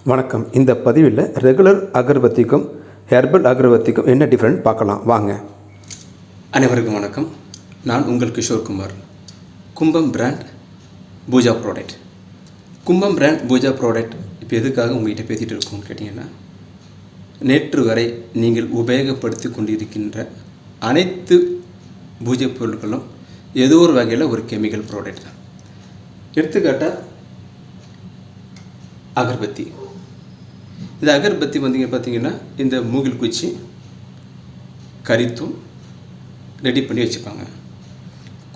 வணக்கம். இந்த பதிவில் ரெகுலர் அகர்பத்திக்கும் ஹெர்பல் அகர்பத்திக்கும் என்ன டிஃப்ரெண்ட் பார்க்கலாம் வாங்க. அனைவருக்கும் வணக்கம். நான் உங்கள் கிஷோர்குமார். கும்பம் பிராண்ட் பூஜா ப்ராடக்ட். கும்பம் பிராண்ட் பூஜா ப்ராடக்ட் இப்போ எதுக்காக உங்கள்கிட்ட பேசிகிட்டு இருக்கோம்னு கேட்டிங்கன்னா, நேற்று வரை நீங்கள் உபயோகப்படுத்தி கொண்டிருக்கின்ற அனைத்து பூஜை பொருட்களும் ஏதோ ஒரு வகையில் ஒரு கெமிக்கல் ப்ராடக்ட் தான். எடுத்துக்காட்டாக அகர்பத்தி. இந்த அகர்பத்தி பார்த்தீங்கன்னா இந்த மூங்கில் குச்சி, கரித்தூள் ரெடி பண்ணி வச்சுப்பாங்க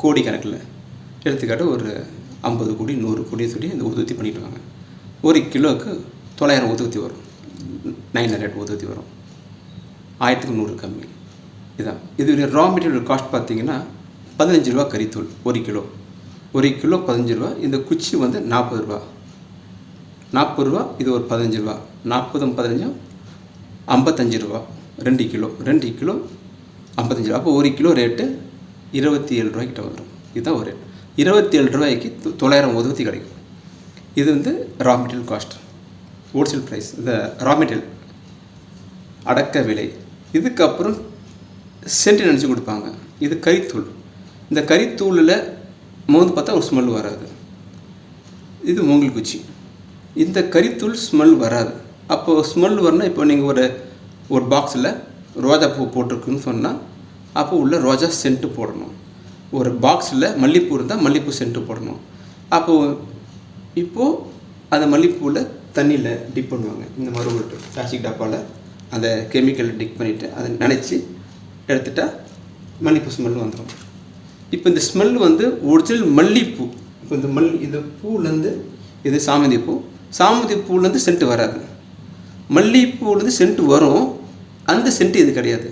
கோடி கணக்கில். எடுத்துக்காட்ட ஒரு 50 கோடி 100 கோடி சொல்லி இந்த ஊதுவத்தி பண்ணிவிடுவாங்க. 1 கிலோவுக்கு 900 ஊதுவத்தி வரும், 900 ஊதுவத்தி வரும், 1100 கம்மி. இதுதான் இது ரா மெட்டீரியல் காஸ்ட் பார்த்தீங்கன்னா 15 ரூபா கரித்தூள் 1 கிலோ. 1 கிலோ 15 ரூபா. இந்த குச்சி 40 ரூபா. 40 ரூபா. இது ஒரு 15 ரூபா. 40 15 55 ரூபா. 2 கிலோ 55 ரூபா. அப்போ 1 கிலோ ரேட்டு 27 ரூபாய்க்கிட்ட வந்துடும். இதுதான் ஒரு 27 ரூபாய்க்கு 900 ஊதுவத்தி கிடைக்கும். இது raw material cost, wholesale price. இந்த ரா மெட்டீரியல் அடக்க விலை. இதுக்கப்புறம் சென்ட் நினச்சி கொடுப்பாங்க. இது கரித்தூள். இந்த கரித்தூளில் மோந்து பார்த்தா ஒரு ஸ்மெல் வராது. இது மூங்கில் குச்சி. இந்த கரித்தூள் ஸ்மெல் வராது. அப்போது ஸ்மெல் வரணும். இப்போ நீங்கள் ஒரு பாக்ஸில் ரோஜா பூ போட்டிருக்குன்னு சொன்னால் அப்போ உள்ள ரோஜா சென்ட்டு போடணும். ஒரு பாக்ஸில் மல்லிகைப்பூ இருந்தால் மல்லிகைப்பூ சென்ட்டு போடணும். இப்போது அந்த மல்லிகைப்பூவில் தண்ணியில் டிப் பண்ணுவாங்க. இந்த மாதிரி ஒரு பிளாஸ்டிக் டப்பாவில் அந்த கெமிக்கல் டிப் பண்ணிவிட்டு அதை நினச்சி எடுத்துட்டால் மல்லிகைப்பூ ஸ்மெல் வந்துடும். இப்போ இந்த ஸ்மெல் ஒரிஜினல் மல்லிகைப்பூ. இப்போ இது பூலேருந்து இது சாமந்தி பூ. சாமந்தி பூலேருந்து சென்ட்டு வராது. மல்லிகைப்பூலேருந்து சென்ட்டு வரும். அந்த சென்ட்டு இது கிடையாது.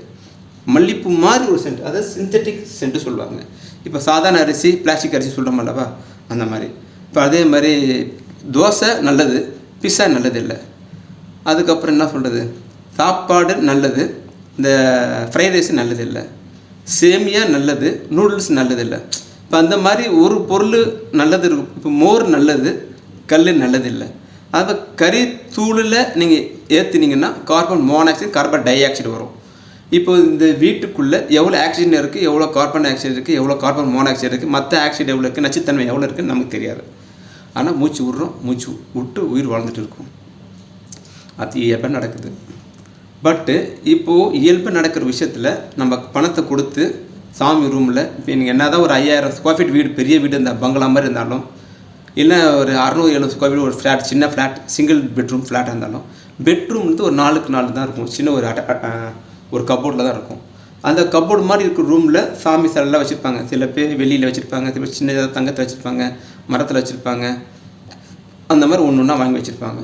மல்லிகைப்பூ மாதிரி ஒரு சென்ட், அதாவது சிந்தட்டிக் சென்ட்டு சொல்லுவாங்க. இப்போ சாதாரண அரிசி, பிளாஸ்டிக் அரிசி சொல்கிறோம் அல்லவா, அந்த மாதிரி. இப்போ அதே மாதிரி தோசை நல்லது, பிஸ்ஸா நல்லது இல்லை. அதுக்கப்புறம் என்ன சொல்கிறது, சாப்பாடு நல்லது, இந்த ஃப்ரைட் ரைஸ் நல்லது இல்லை, சேமியா நல்லது, நூடுல்ஸ் நல்லது இல்லை. இப்போ அந்த மாதிரி ஒரு பொருள் நல்லது இருக்கும். இப்போ மோர் நல்லது, கல் நல்லதில்லை. அப்போ கரித்தூளில் நீங்கள் ஏற்றுனீங்கன்னா carbon monoxide, carbon dioxide வரும். இப்போ இந்த வீட்டுக்குள்ளே எவ்வளோ ஆக்சிஜன் இருக்குது, எவ்வளோ கார்பன் ஆக்சைடு இருக்குது, எவ்வளோ கார்பன் மோனாக்சைடு இருக்குது, மற்ற ஆக்சைடு எவ்வளோ இருக்குது, நச்சுத்தன்மை எவ்வளோ இருக்குதுன்னு நமக்கு தெரியாது. ஆனால் மூச்சு விட்றோம், மூச்சு விட்டு உயிர் வாழ்ந்துட்டு இருக்கும். அது இயல்பாக நடக்குது. பட்டு இப்போது இயல்பாக நடக்கிற விஷயத்தில் நம்ம பணத்தை கொடுத்து சாமி ரூமில் இப்போ நீங்கள் என்ன தான் ஒரு 5000 ஸ்கொயர் ஃபீட் வீடு, பெரிய வீடு இருந்தால் பங்களா மாதிரி இருந்தாலும், இல்லை ஒரு 600-700 ஸ்கொயர் ஃபீட் ஒரு ஃப்ளாட், சின்ன ஃப்ளாட், சிங்கிள் பெட்ரூம் ஃப்ளாட்டாக இருந்தாலும், பெட்ரூம் ஒரு 4க்கு 4 தான் இருக்கும். சின்ன ஒரு கப்போர்டில் தான் இருக்கும். அந்த கப்போர்டு மாதிரி இருக்கிற ரூமில் சாமி சிலைலாம் வச்சுருப்பாங்க. சில பேர் வெளியில் வச்சுருப்பாங்க, சில பேர் சின்ன தங்கத்தில் வச்சுருப்பாங்க, மரத்தில் வச்சுருப்பாங்க. அந்த மாதிரி ஒன்று ஒன்றா வாங்கி வச்சுருப்பாங்க.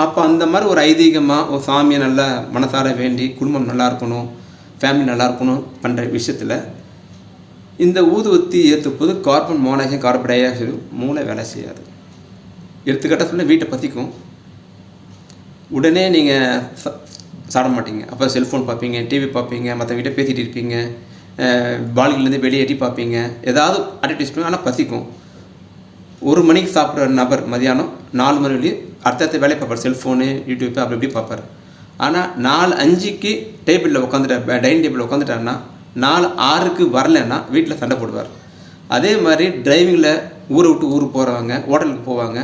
அப்போ அந்த மாதிரி ஒரு ஐதீகமாக ஒரு சாமியை நல்லா மனசார வேண்டி குடும்பம் நல்லா இருக்கணும், ஃபேமிலி நல்லா இருக்கணும் பண்ணுற விஷயத்தில் இந்த ஊதுவத்தி ஏற்றும்போது carbon monoxide, carbon dioxide மூளை வேலை செய்யாது. எடுத்துக்கிட்ட சொல்ல வீட்டை பற்றிக்கும். உடனே நீங்கள் சாட மாட்டீங்க. அப்போ செல்ஃபோன் பார்ப்பீங்க, டிவி பார்ப்பீங்க, மற்ற வீட்டை பேசிகிட்டு இருப்பீங்க, பால்கனிலேருந்து வெளியே எட்டி பார்ப்பீங்க, ஏதாவது அட்வர்டைஸ் பண்ணுங்க. ஆனால் பசிக்கும். 1 மணிக்கு சாப்பிட்ற நபர் மதியானம் 4 மணி வரையும் அடுத்த வேலையை பார்ப்பார். செல்ஃபோனு, யூடியூப்பு அப்படி இப்படி பார்ப்பார். ஆனால் 4:05க்கு டேபிளில் உட்காந்துட்டார், டைனிங் டேபிளில் உட்காந்துட்டாருன்னா 4:06க்கு வரலைன்னா வீட்டில் சண்டை போடுவார். அதே மாதிரி டிரைவிங்கில் ஊரை விட்டு ஊருக்கு போகிறவங்க ஹோட்டலுக்கு போவாங்க,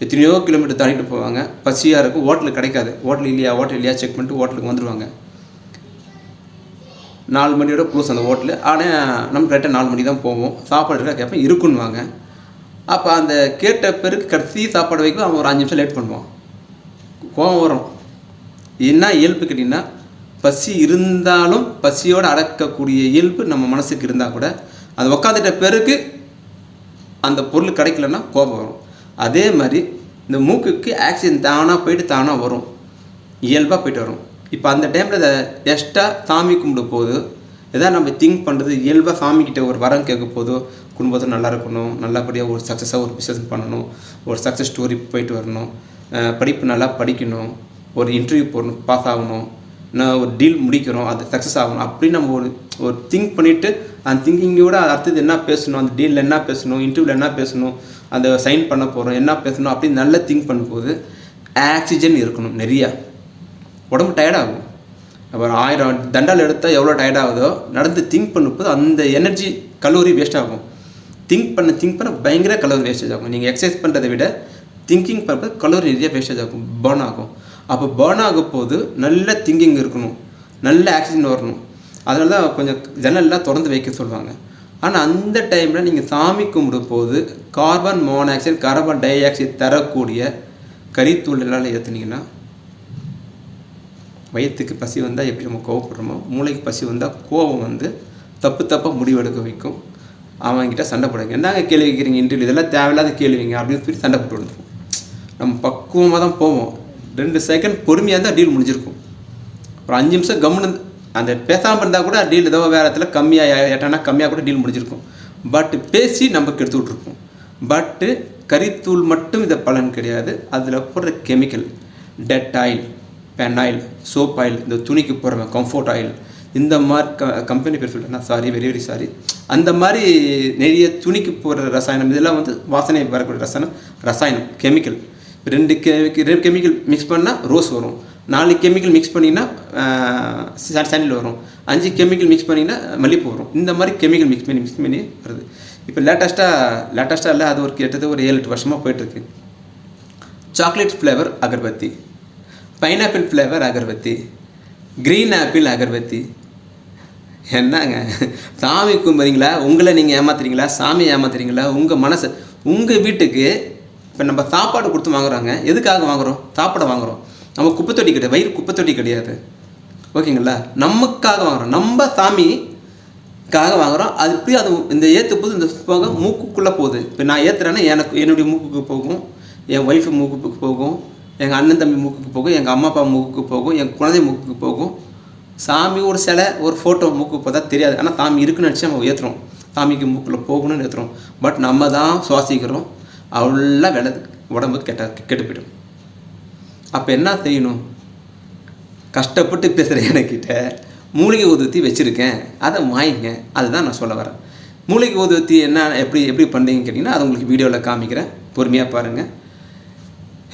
எத்தனையோ கிலோமீட்டர் தாண்டிட்டு போவாங்க, பசியாக இருக்கும், ஹோட்டலுக்கு கிடைக்காது, ஹோட்டல் இல்லையா செக் பண்ணிட்டு ஹோட்டலுக்கு வந்துடுவாங்க. 4 மணியோட க்ளோஸ் அந்த ஹோட்டலு. ஆனால் நம்ம கரெக்டாக 4 மணி தான் போவோம். சாப்பாடு இருக்கா கேட்பேன், இருக்குன்னுவாங்க. அப்போ அந்த கேட்ட பேருக்கு கடைசி சாப்பாடு வைக்கும் அவன் ஒரு 5 நிமிஷம் லேட் பண்ணுவான். கோபம் வரும். என்ன இயல்பு கேட்டிங்கன்னா, பசி இருந்தாலும் பசியோடு அடக்கக்கூடிய இயல்பு நம்ம மனசுக்கு இருந்தால் கூட அது உக்காந்துட்ட பிறகு அந்த பொருள் கிடைக்கலன்னா கோபம் வரும். அதே மாதிரி இந்த மூக்குக்கு ஆக்சிஜன் தானாக போயிட்டு தானாக வரும், இயல்பாக போயிட்டு வரும். இப்போ அந்த டைமில் அதை எக்ஸ்ட்ரா சாமி கும்பிட போது எதாவது நம்ம திங்க் பண்ணுறது, இயல்பாக சாமிக்கிட்ட ஒரு வரம் கேட்க போதோ, குடும்பத்தை நல்லா இருக்கணும், நல்லபடியாக ஒரு சக்ஸஸாக ஒரு பிஸ்னஸ் பண்ணணும், ஒரு சக்ஸஸ் ஸ்டோரி போயிட்டு வரணும், படிப்பு நல்லா படிக்கணும், ஒரு இன்டர்வியூ போடணும், பாஸ் ஆகணும், நான் ஒரு டீல் முடிக்கிறோம், அது சக்ஸஸ் ஆகணும் அப்படின்னு நம்ம ஒரு திங்க் பண்ணிவிட்டு அந்த திங்கிங்கோட அடுத்தது என்ன பேசணும், அந்த டீலில் என்ன பேசணும், இன்டர்வியூவில் என்ன பேசணும், அந்த சைன் பண்ண போகிறோம் என்ன பேசணும் அப்படின்னு நல்லா திங்க் பண்ணும்போது ஆக்சிஜன் இருக்கணும் நிறையா. உடம்பு டயர்டாகும். அப்புறம் 1000 தண்டால் எடுத்தால் எவ்வளோ டயர்டாகுதோ நடந்து திங்க் பண்ணும்போது அந்த எனர்ஜி கலோரி வேஸ்ட் ஆகும். திங்க் பண்ண பயங்கர கலோரி வேஸ்டேஜ் ஆகும். நீங்கள் எக்ஸசைஸ் பண்ணுறதை விட திங்கிங் பண்ணுறது கலோரி நிறைய வேஸ்டேஜ் ஆகும், பர்ன் ஆகும். அப்போ பர்ன் ஆகும் போது நல்ல திங்கிங் இருக்கணும், நல்ல ஆக்சிஜன் வரணும். அதனால தான் கொஞ்சம் ஜன்னல்லாம் திறந்து வைக்க சொல்லுவாங்க. ஆனால் அந்த டைமில் நீங்கள் சாமி கும்பிடும் போது carbon monoxide carbon di oxide தரக்கூடிய கரித்தூள் எல்லாம் ஏற்றுனீங்கன்னா வயிற்றுக்கு பசி வந்தால் எப்படி நம்ம கோவப்படுறோமோ மூளைக்கு பசி வந்தால் கோவம் வந்து தப்பாக முடிவெடுக்க வைக்கும். அவங்ககிட்ட சண்டை போடுங்க, என்னங்க கேள்வி வைக்கிறீங்க இன்டர்வியூ, இதெல்லாம் தேவையில்லாத கேள்விங்க அப்படின்னு சொல்லி சண்டை போட்டு வந்துடும். நம்ம பக்குவமாக தான் போவோம். 2 செகண்ட் பொறுமையாக இருந்தால் டீல் முடிஞ்சிருக்கும். ஒரு 5 நிமிஷம் கம்முன்னு அந்த பேசாமல் இருந்தால் கூட டீல் ஏதோ வேறு இடத்துல கம்மியாக கம்மியாக கூட டீல் முடிஞ்சிருக்கும். பட்டு பேசி நமக்கு எடுத்து விட்ருக்கோம். பட்டு கரித்தூள் மட்டும் இதை பலன் கிடையாது. அதில் போடுற chemical dead oil, ben oil, soap oil, இந்த துணிக்கு போடுற கம்ஃபர்ட் ஆயில், இந்த மாதிரி கம்பெனி பேர் சொல்லிட்டேன், சாரி, வெரி வெரி சாரி. அந்த மாதிரி நிறைய துணிக்கு போடுற ரசாயனம், இதெல்லாம் வந்து வாசனை வரக்கூடிய ரசாயனம் கெமிக்கல். 2 கெமிக்கல் மிக்ஸ் பண்ணால் ரோஸ் வரும், 4 கெமிக்கல் மிக்ஸ் பண்ணிங்கன்னா சாண்டில் வரும், 5 கெமிக்கல் மிக்ஸ் பண்ணிங்கன்னா மல்லிகைப்பூ வரும். இந்த மாதிரி கெமிக்கல் மிக்ஸ் பண்ணி வருது. இப்போ லேட்டஸ்ட்டாக இல்லை, அது கிட்டத்தட்ட ஒரு 7-8 வருஷமாக போயிட்டுருக்கு. Chocolate flavour agarbatti, pineapple flavour agarbatti, green apple agarbatti. என்னங்க சாமி கும்பிட்றீங்களா, உங்களை நீங்கள் ஏமாத்துறீங்களா, சாமி ஏமாத்துறீங்களா, உங்கள் மனசை உங்கள் வீட்டுக்கு. இப்போ நம்ம சாப்பாடு கொடுத்து வாங்குறாங்க, எதுக்காக வாங்குகிறோம்? சாப்பாடை வாங்குகிறோம். நம்ம குப்பைத்தொட்டி கிடையாது, வயிறு குப்பைத்தொட்டி கிடையாது, ஓகேங்களா? நமக்காக வாங்குகிறோம், நம்ம சாமிக்காக வாங்குகிறோம். அது இப்படி அது இந்த ஏற்று போது இந்த போக மூக்குக்குள்ளே போகுது. இப்போ நான் ஏற்றுறேன்னா என்னுடைய மூக்குக்கு போகும், என் ஒய்ஃபு மூக்குக்கு போகும், எங்கள் அண்ணன் தம்பி மூக்குக்கு போகும், எங்கள் அம்மா அப்பா மூக்குக்கு போகும், என் குழந்தை மூக்குக்கு போகும். சாமி ஒரு சிலை ஒரு ஃபோட்டோ மூக்குக்கு போதா தெரியாது, ஆனால் சாமி இருக்குன்னு நினச்சி நம்ம ஏற்றுறோம், சாமிக்கு மூக்கில் போகணும்னு ஏற்றுறோம். பட் நம்ம தான் சுவாசிக்கிறோம், அவ்வளோ உடம்பு கெட்டு போய்டும். அப்போ என்ன செய்யணும்? கஷ்டப்பட்டு பேசுகிற எனக்கிட்ட மூலிகை ஊதுவத்தி வச்சுருக்கேன், அதை வாங்கிங்க. அதுதான் நான் சொல்ல வரேன். மூலிகை ஊதுவத்தி என்ன எப்படி பண்ணுறீங்கன்னு கேட்டிங்கன்னா, அது உங்களுக்கு வீடியோவில் காமிக்கிறேன், பொறுமையாக பாருங்கள்.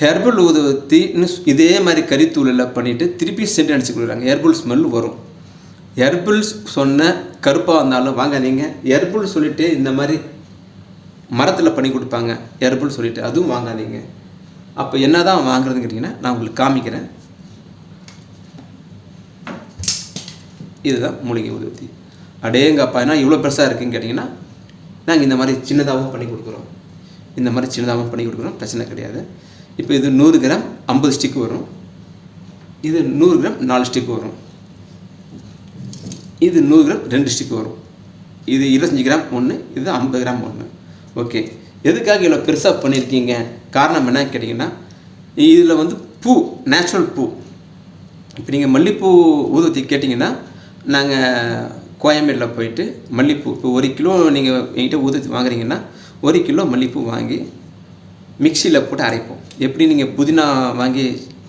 ஹெர்பல் ஊதுவத்தின்னு இதே மாதிரி கரித்தூளில் பண்ணிவிட்டு திருப்பி சென்ட் அடிச்சு கொடுக்குறாங்க. ஹெர்பல் ஸ்மெல் வரும். ஹெர்பல்ஸ் சொன்ன கருப்பாக இருந்தாலும் வாங்காதீங்க. ஹெர்பல் சொல்லிவிட்டு இந்த மாதிரி மரத்தில் பண்ணி கொடுப்பாங்க, ஹெர்பல் சொல்லிவிட்டு அதுவும் வாங்காதீங்க. அப்போ என்ன தான் வாங்குறதுன்னு கேட்டிங்கன்னா, நான் உங்களுக்கு காமிக்கிறேன். இதுதான் மூலிகை ஊதுவத்தி. அடேங்கப்பா, ஏன்னா இவ்வளோ பெருசாக இருக்குதுன்னு கேட்டிங்கன்னா, நாங்கள் இந்த மாதிரி சின்னதாகவும் பண்ணி கொடுக்குறோம். பிரச்சனை கிடையாது. இப்போ இது 100 கிராம் 50 ஸ்டிக்கு வரும், இது 100 கிராம் 4 ஸ்டிக்கு வரும், இது 100 கிராம் 2 ஸ்டிக்கு வரும், இது 25 கிராம் 1, இது 50 கிராம் 1. ஓகே, எதுக்காக இவ்வளோ பெருசாக பண்ணியிருக்கீங்க? காரணம் என்னன்னு கேட்டிங்கன்னா, இதில் வந்து பூ, நேச்சுரல் பூ. இப்போ நீங்கள் மல்லிகைப்பூ ஊதுவத்தி கேட்டிங்கன்னா, நாங்கள் கோயம்பேடில் போயிட்டு மல்லிகைப்பூ இப்போ 1 கிலோ நீங்கள் என்கிட்ட ஊதுவத்தி வாங்குறீங்கன்னா 1 கிலோ மல்லிகைப்பூ வாங்கி மிக்சியில் போட்டு அரைப்போம். எப்படி நீங்கள் புதினா வாங்கி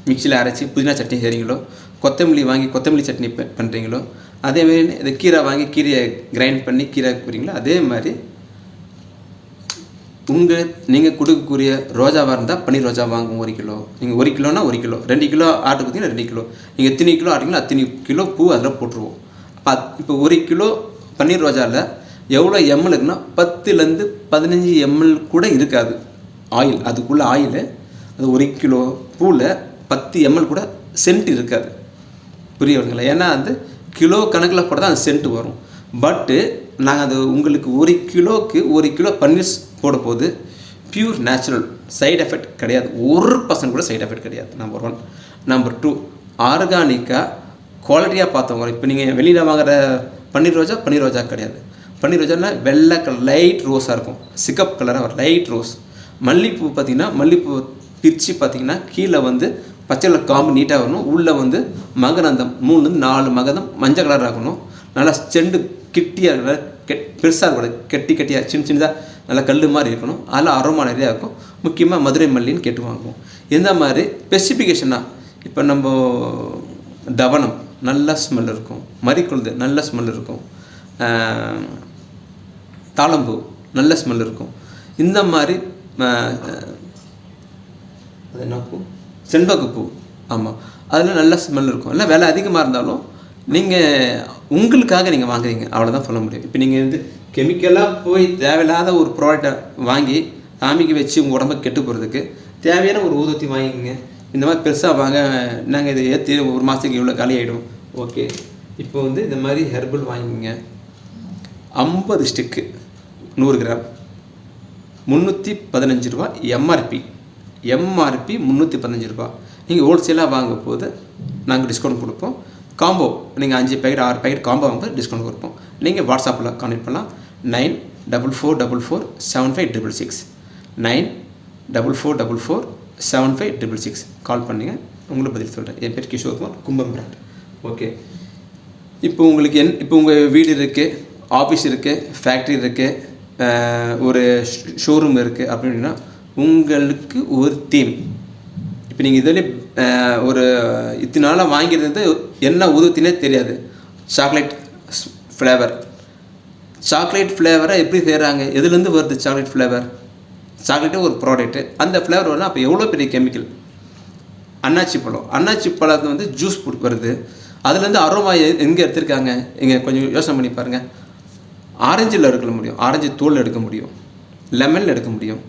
மிக்சியில் அரைச்சி புதினா சட்னி செய்கிறீங்களோ, கொத்தமல்லி வாங்கி கொத்தமல்லி சட்னி பண்ணுறீங்களோ, அதேமாரி இந்த கீரை வாங்கி கீரையை கிரைண்ட் பண்ணி கீரை கூறீங்களோ, அதே மாதிரி நீங்கள் கொடுக்கக்கூடிய ரோஜாவாக இருந்தால் பன்னீர் ரோஜா வாங்குவோம் 1 கிலோ. நீங்கள் 1 கிலோனா 1 கிலோ, 2 கிலோ ஆட்டு கொடுத்தீங்கன்னா 2 கிலோ, நீங்கள் எத்தனை கிலோ ஆட்டிங்களோ அத்தனை கிலோ பூ அதில் போட்டுருவோம். இப்போ 1 கிலோ பன்னீர் ரோஜாவில் எவ்வளோ எம்எல் இருக்குன்னா 10லேருந்து 15 எம்எல் கூட இருக்காது ஆயில். அதுக்குள்ளே ஆயில் அது 1 கிலோ பூவில் 10 எம்எல் கூட சென்ட் இருக்காது. புரிய வருங்களா? ஏன்னா அது கிலோ கணக்கில் போட தான் அந்த சென்ட் வரும். பட்டு நாங்கள் அது உங்களுக்கு 1 கிலோவுக்கு 1 கிலோ பன்னீர் போட போது பியூர் நேச்சுரல், சைடு எஃபெக்ட் கிடையாது, 1% கூட சைடு எஃபெக்ட் கிடையாது. நம்பர் 1. நம்பர் 2, ஆர்கானிக்காக குவாலிட்டியாக பார்த்தவங்க. இப்போ நீங்கள் வெளியில் வாங்குகிற பன்னீர் ரோஜா கிடையாது. பன்னீர் ரோஜானா வெள்ளை கலர் லைட் ரோஸாக இருக்கும், சிகப் கலராக ஒரு லைட் ரோஸ். மல்லிகைப்பூ பார்த்திங்கன்னா, மல்லிகைப்பூ பிரித்து பார்த்திங்கன்னா கீழே வந்து பச்சை கலர் காம்பு நீட்டாக வரணும், உள்ளே வந்து மகரந்தம் 3-4 மகரம் மஞ்சள் கலராக இருக்கணும், நல்லா செண்டு கிட்டியாக பெருசாக இருக்கக்கூடாது, கெட்டியாக சின்னதாக நல்லா கல் மாதிரி இருக்கணும், அதில் அரோமா நிறையா இருக்கும். முக்கியமாக மதுரை மல்லின்னு கேட்டு வாங்குவோம். இந்த மாதிரி ஸ்பெசிஃபிகேஷனாக இப்போ நம்ம தவனம் நல்ல ஸ்மெல் இருக்கும், மறிக்குழுது நல்ல ஸ்மெல் இருக்கும், தாளம்பூ நல்ல ஸ்மெல் இருக்கும். இந்த மாதிரி அது என்ன பூ, செண்பகப்பூ. ஆமாம், அதில் நல்ல ஸ்மெல் இருக்கும். இல்லை விலை அதிகமாக இருந்தாலும் நீங்கள் உங்களுக்காக நீங்கள் வாங்குறீங்க, அவ்வளோதான் சொல்ல முடியும். இப்போ நீங்கள் வந்து கெமிக்கலாக போய் தேவையில்லாத ஒரு ப்ராடக்டை வாங்கி சாமிக்கு வச்சு உங்கள் உடம்பை கெட்டு போகிறதுக்கு தேவையான ஒரு ஊதுவத்தி வாங்கிக்கோங்க. இந்த மாதிரி பெருசாக வாங்க நாங்கள் இதை ஏற்றி ஒரு மாதத்துக்கு இவ்வளோ காலி ஆகிடும். ஓகே, இப்போ வந்து இந்த மாதிரி ஹெர்பல் வாங்கிக்கோங்க. 50 ஸ்டிக்கு 100 கிராம் 315 ரூபா எம்ஆர்பி 315 ரூபா. நீங்கள் ஹோல்சேலாக வாங்க போது நாங்கள் டிஸ்கவுண்ட் கொடுப்போம். காம்போ நீங்கள் 5 பேக்கெட் 6 பேக்கெட் காம்போ வாங்கும்போது டிஸ்கவுண்ட் கொடுப்போம். நீங்கள் வாட்ஸ்அப்பில் கான்டெக்ட் பண்ணலாம். 9444475666 9444475666 கால் பண்ணுங்கள், உங்களுக்கு பதில் சொல்கிறேன். என் பேர் கிஷோர்குமார், கும்பம் பிராண்ட். ஓகே, இப்போ உங்களுக்கு இப்போ உங்கள் வீடு இருக்குது, ஆஃபீஸ் இருக்குது, ஃபேக்ட்ரி இருக்குது, ஒரு ஷோரூம் இருக்குது அப்படின்னா உங்களுக்கு ஒரு தீம். இப்போ நீங்கள் இதில் ஒரு இத்தனை நாளாக வாங்கியிருந்தது என்ன ஊதுவத்தினே தெரியாது. சாக்லேட் ஃப்ளேவரை எப்படி செய்கிறாங்க, எதுலேருந்து வருது சாக்லேட் ஃப்ளேவர்? சாக்லேட்டே ஒரு ப்ராடக்ட்டு, அந்த ஃப்ளேவர் வரலாம். அப்போ எவ்வளோ பெரிய கெமிக்கல். அன்னாச்சி பழத்தை வந்து ஜூஸ் வருது, அதுலேருந்து அரோமா எங்கே எடுத்திருக்காங்க? இங்கே கொஞ்சம் யோசனை பண்ணி பாருங்கள். ஆரஞ்சில் எடுக்க முடியும், ஆரஞ்சு தோல் எடுக்க முடியும், லெமனில் எடுக்க முடியும்,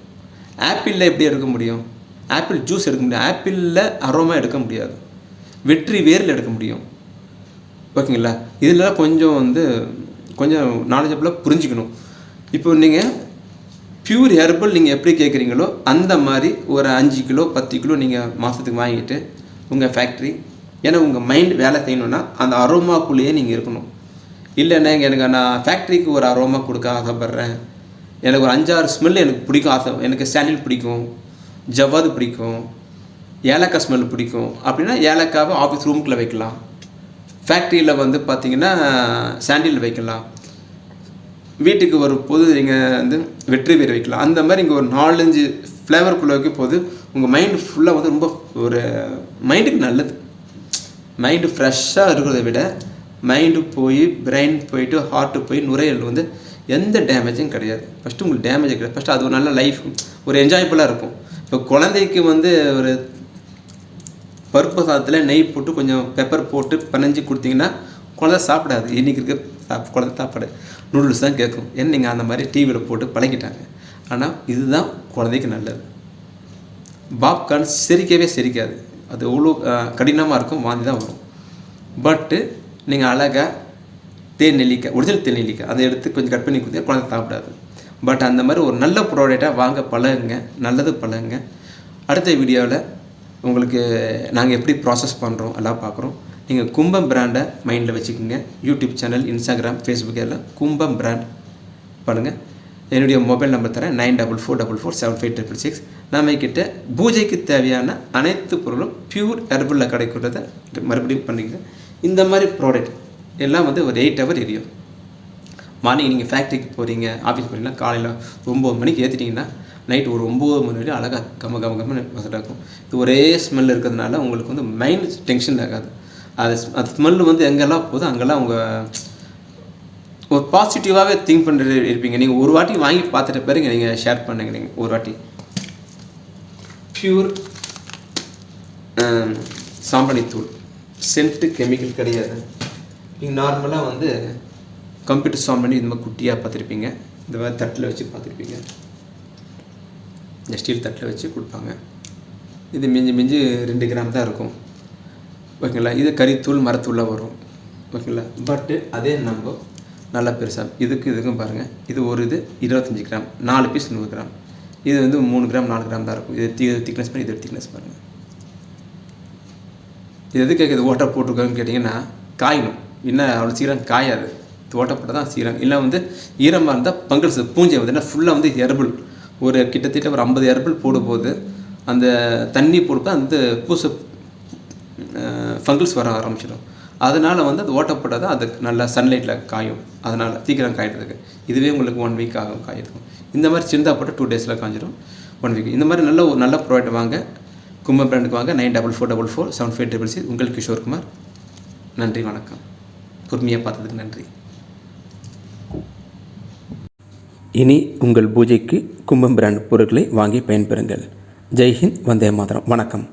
ஆப்பிளில் எப்படி எடுக்க முடியும்? ஆப்பிள் ஜூஸ் எடுக்க முடியும், ஆப்பிளில் அரோமா எடுக்க முடியாது. வெற்றி வேரில் எடுக்க முடியும். ஓகேங்களா? இதில் கொஞ்சம் நாலேஜபிளாக புரிஞ்சுக்கணும். இப்போ நீங்கள் பியூர் ஹெர்பல் நீங்கள் எப்படி கேட்குறீங்களோ அந்த மாதிரி ஒரு 5 கிலோ 10 கிலோ நீங்கள் மாதத்துக்கு வாங்கிட்டு உங்கள் ஃபேக்ட்ரி, ஏன்னா உங்கள் மைண்ட் வேலை செய்யணுன்னா அந்த அரோமாக்குள்ளேயே நீங்கள் இருக்கணும். இல்லைன்னா எனக்கு நான் ஃபேக்ட்ரிக்கு ஒரு அரோமா கொடுக்க ஆசைப்பட்றேன், எனக்கு ஒரு 5-6 ஸ்மெல் எனக்கு பிடிக்கும், எனக்கு சாண்டில் பிடிக்கும், ஜவ்வாது பிடிக்கும், ஏலக்காய் ஸ்மெல் பிடிக்கும் அப்படின்னா ஏலக்காவை ஆஃபீஸ் ரூமுக்குள்ளே வைக்கலாம். ஃபேக்ட்ரியில் வந்து பார்த்திங்கன்னா சாண்டில் வைக்கலாம். வீட்டுக்கு ஒரு பொது நீங்கள் வந்து வெற்றி வேர் வைக்கலாம். அந்த மாதிரி இங்கே ஒரு 4-5 ஃப்ளேவருக்குள்ளே வைக்க போது உங்கள் மைண்டு ஃபுல்லாக வந்து ரொம்ப ஒரு மைண்டுக்கு நல்லது. மைண்டு ஃப்ரெஷ்ஷாக இருக்கிறத விட மைண்டு போய் பிரெயின் போயிட்டு ஹார்ட்டு போய் நுரையீரல் வந்து எந்த டேமேஜும் கிடையாது. ஃபஸ்ட்டு உங்களுக்கு டேமேஜ் கிடையாது. ஃபஸ்ட்டு அது ஒரு நல்ல லைஃப், ஒரு என்ஜாய்ஃபுல்லாக இருக்கும். இப்போ குழந்தைக்கு வந்து ஒரு பருப்பு சாதத்தில் நெய் போட்டு கொஞ்சம் பெப்பர் போட்டு பனஞ்சு கொடுத்தீங்கன்னா குழந்தை சாப்பிடாது. இன்றைக்கி இருக்க குழந்தை சாப்பாடு நூடுல்ஸ் தான் கேட்கும். ஏன்னா நீங்கள் அந்த மாதிரி டிவியில் போட்டு பழகிட்டாங்க. ஆனால் இதுதான் குழந்தைக்கு நல்லது. பாப்கார்ன் செரிக்காது, அது எவ்வளோ கடினமாக இருக்கும், வாந்தி தான் வரும். பட்டு நீங்கள் அழகாக தேநெல்லிக்காய், ஒரிஜினல் தேநெல்லிக்காய் அதை எடுத்து கொஞ்சம் கட் பண்ணி கொடுத்தா குழந்தை சாப்பிடாது. பட் அந்த மாதிரி ஒரு நல்ல ப்ராடக்டாக வாங்க பழகுங்க, நல்லது பழகுங்க. அடுத்த வீடியோவில் உங்களுக்கு நாங்கள் எப்படி ப்ராசஸ் பண்ணுறோம் எல்லாம் பார்க்குறோம். நீங்கள் கும்பம் பிராண்டை மைண்டில் வச்சுக்கோங்க. யூடியூப் சேனல், இன்ஸ்டாகிராம், ஃபேஸ்புக் எல்லாம் கும்பம் பிராண்ட் பண்ணுங்கள். என்னுடைய மொபைல் நம்பர் தரேன் 9444475666. நம்மக்கிட்ட பூஜைக்கு தேவையான அனைத்து பொருளும் பியூர் ஹெர்பலில் கிடைக்கிறத மறுபடியும் பண்ணிக்கிறேன். இந்த மாதிரி ப்ராடக்ட் எல்லாம் வந்து ஒரு 8 ஹவர் எரியும். மார்னிங் நீங்கள் ஃபேக்ட்ரிக்கு போகிறீங்க, ஆஃபீஸ் போகிறீங்கன்னா காலையில் 9 மணிக்கு ஏற்றிட்டிங்கன்னா நைட்டு ஒரு 9 மணி வரையும் அழகாக கம்ம வசதியாக இருக்கும். இது ஒரே ஸ்மெல் இருக்கிறதுனால உங்களுக்கு வந்து மைண்ட் டென்ஷன் ஆகாது. அது ஸ்மெல் வந்து எங்கெல்லாம் போதும் அங்கெல்லாம் உங்கள் ஒரு பாசிட்டிவாகவே திங்க் பண்ணுறது இருப்பீங்க. நீங்கள் ஒரு வாட்டி வாங்கி பார்த்துட்ட பிறகு நீங்கள் ஷேர் பண்ணுங்க. நீங்கள் ஒரு வாட்டி பியூர் சாம்பிராணித்தூள், சென்ட்டு கெமிக்கல் கிடையாது. நீங்கள் நார்மலாக வந்து கம்ப்யூட்டர் சாம்பிராணி இந்த மாதிரி குட்டியாக பார்த்துருப்பீங்க, இந்த மாதிரி தட்டில் வச்சு பார்த்துருப்பீங்க, இந்த ஸ்டீல் தட்டில் வச்சு கொடுப்பாங்க. இது மிஞ்சி 2 கிராம் தான் இருக்கும். ஓகேங்களா? இது கறித்தூள் மரத்தூளாக வரும். ஓகேங்களா? பட்டு அதே நம்ம நல்லா பெருசாக இதுக்கும் பாருங்கள், இது ஒரு இது 25 கிராம், 4 பீஸ் 100 கிராம். இது வந்து 3 கிராம் 4 கிராம் தான் இருக்கும். இது திக்னஸ் பண்ணி இது திக்னஸ் பாருங்கள். இது எது கேட்குது ஓட்டை போட்டுருக்கோன்னு கேட்டிங்கன்னா காயணும். இன்னும் அவ்வளோ சீக்கிரம் காயாது. ஓட்டப்பட்ட தான் சீரம். இல்லை வந்து ஈரமாக இருந்தால் பங்கல்ஸ் பூஞ்சை வந்து என்ன ஃபுல்லாக வந்து ஹெர்பல் ஒரு கிட்டத்தட்ட ஒரு 50 ஹெர்பல் போடும்போது அந்த தண்ணி போடும்போது அந்த ஃபங்கல்ஸ் வர ஆரம்பிச்சிடும். அதனால் வந்து அது ஓட்டப்பட்டது அது நல்லா சன்லைட்டில் காயும். அதனால் சீக்கிரம் காய்கிறதுக்கு இதுவே உங்களுக்கு 1 வீக் ஆகும் காயத்துக்கும். இந்த மாதிரி சின்னதாக போட்டு 2 டேஸில் காய்ஞ்சிடும் 1 வீக். இந்த மாதிரி நல்ல ப்ராடக்ட் வாங்க, கும்பம் பிராண்டுக்கு வாங்க. 9444475666. உங்கள் கிஷோர்குமார். நன்றி, வணக்கம். பொறுமையாக பார்த்ததுக்கு நன்றி. இனி உங்கள் பூஜைக்கு கும்பம் பிராண்ட் பொருட்களை வாங்கி பயன்பெறுங்கள். ஜெய்ஹிந்த், வந்தே மாதரம். வணக்கம்.